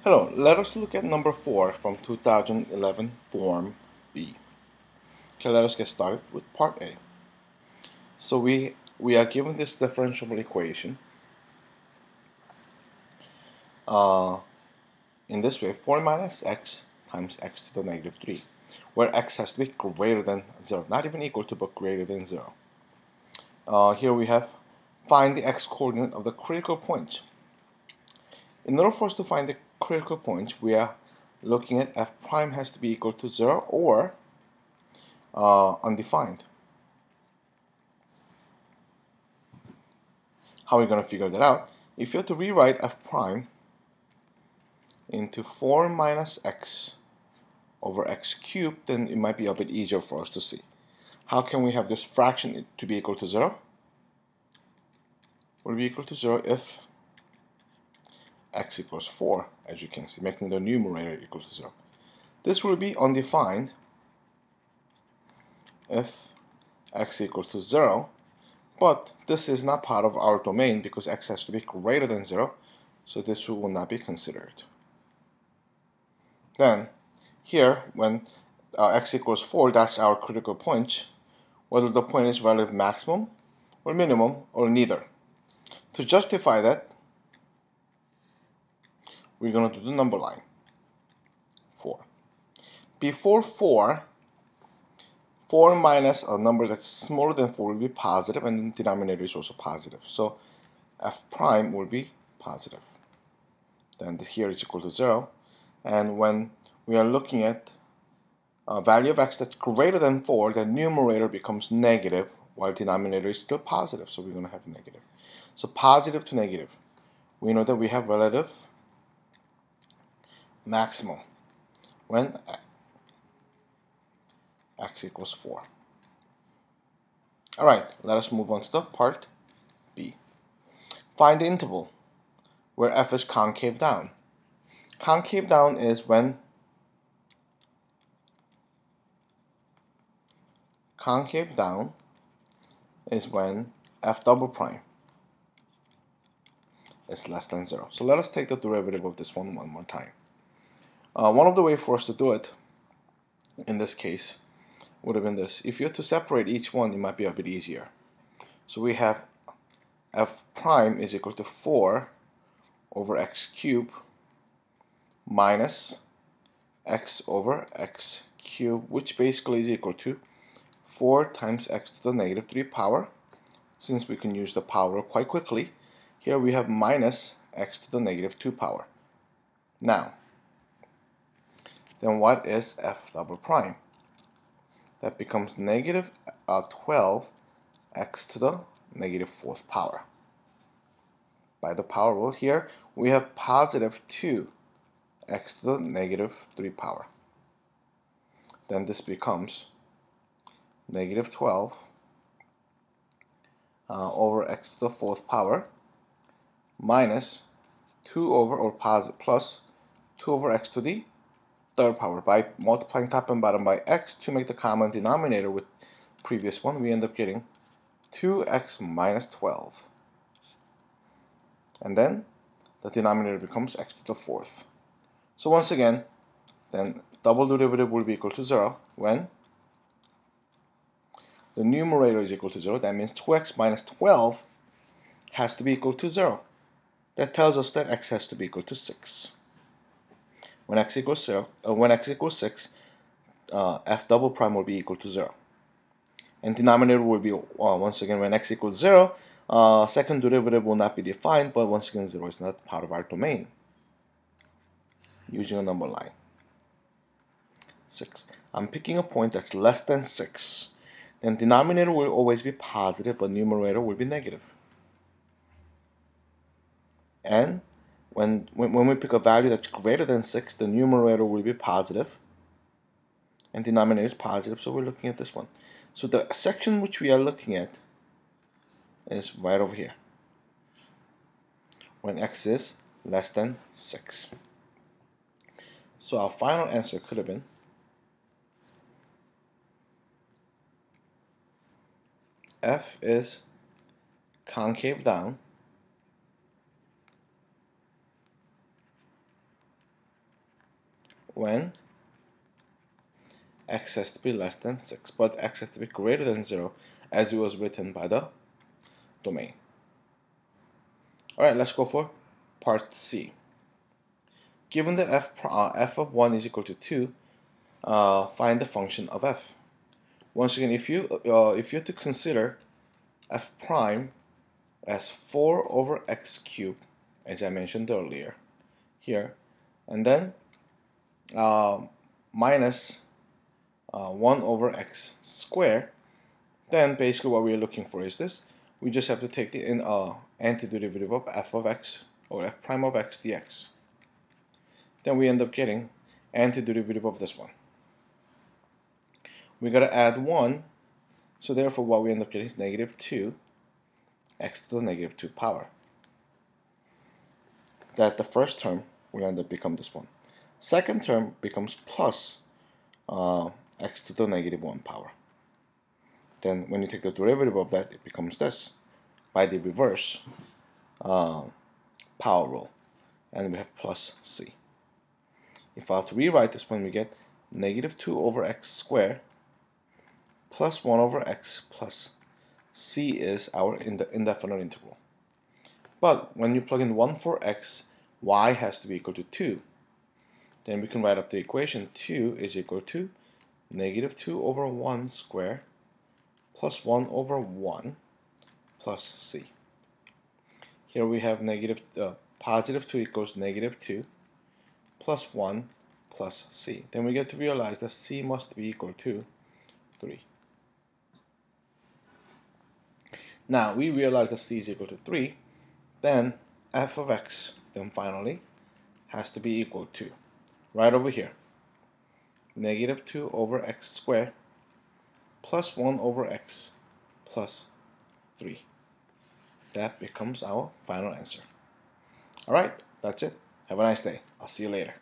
Hello, let us look at number 4 from 2011 Form B. Okay, let us get started with part A. So we are given this differentiable equation in this way, 4 minus x times x to the negative 3, where x has to be greater than 0, not even equal to, but greater than 0. Here we have find the x coordinate of the critical point. In order for us to find the critical point, we are looking at f prime has to be equal to 0 or undefined. How are we going to figure that out? If you have to rewrite f prime into 4 minus x over x cubed, then it might be a bit easier for us to see. How can we have this fraction to be equal to 0? Will be equal to 0 if x equals 4, as you can see, making the numerator equal to 0. This will be undefined if x equals to 0, but this is not part of our domain because x has to be greater than 0, so this will not be considered. Then, here, when x equals 4, that's our critical point, whether the point is relative maximum or minimum or neither. To justify that, we're going to do the number line, 4. Before 4 minus a number that's smaller than 4 will be positive, and the denominator is also positive. So f prime will be positive. Then here is equal to 0. And when we are looking at a value of x that's greater than 4, the numerator becomes negative while denominator is still positive. So we're going to have negative. So positive to negative. We know that we have relative maximum when x equals 4. Alright, let us move on to the part B. Find the interval where f is concave down. Concave down is when f double prime is less than 0. So let us take the derivative of this one more time. One of the ways for us to do it in this case would have been this. If you have to separate each one, it might be a bit easier. So we have f prime is equal to 4 over x cubed minus x over x cubed, which basically is equal to 4 times x to the negative 3 power. Since we can use the power quite quickly, here we have minus x to the negative 2 power. Now, then what is f double prime? That becomes negative 12 x to the negative 4th power. By the power rule here, we have positive 2 x to the negative 3 power. Then this becomes negative 12 over x to the 4th power minus 2 over, or positive, plus 2 over x to the 3rd power. By multiplying top and bottom by x to make the common denominator with previous one, we end up getting 2x minus 12. And then the denominator becomes x to the 4th. So once again, then double derivative will be equal to 0 when the numerator is equal to 0. That means 2x minus 12 has to be equal to 0. That tells us that x has to be equal to 6. When x equals 6, f double prime will be equal to 0. And denominator will be, once again, when x equals 0, second derivative will not be defined, but once again 0 is not part of our domain. Using a number line. 6. I'm picking a point that's less than 6. Then denominator will always be positive, but numerator will be negative. And when we pick a value that's greater than 6, the numerator will be positive, and denominator is positive, so we're looking at this one. So the section which we are looking at is right over here, when x is less than 6. So our final answer could have been f is concave down when x has to be less than 6, but x has to be greater than 0 as it was written by the domain. Alright, let's go for part C. Given that f of 1 is equal to 2, find the function of f. Once again, if you have to consider f prime as 4 over x cubed, as I mentioned earlier here, and then minus 1 over x squared, then basically what we're looking for is this. We just have to take the antiderivative of f of x, or f prime of x dx. Then we end up getting antiderivative of this one. We gotta add 1, so therefore what we end up getting is negative 2 x to the negative 2 power. That the first term will end up become this one. Second term becomes plus x to the negative 1 power. Then when you take the derivative of that, it becomes this by the reverse power rule, and we have plus c. If I have to rewrite this one, we get negative 2 over x squared plus 1 over x plus c is our indefinite integral. But when you plug in 1 for x, y has to be equal to 2. Then we can write up the equation. 2 is equal to negative 2 over 1 squared plus 1 over 1 plus c. Here we have positive 2 equals negative 2 plus 1 plus c. Then we get to realize that c must be equal to 3. Now we realize that c is equal to 3, then f of x then finally has to be equal to, right over here, negative 2 over x squared plus 1 over x plus 3. That becomes our final answer. Alright, that's it. Have a nice day. I'll see you later.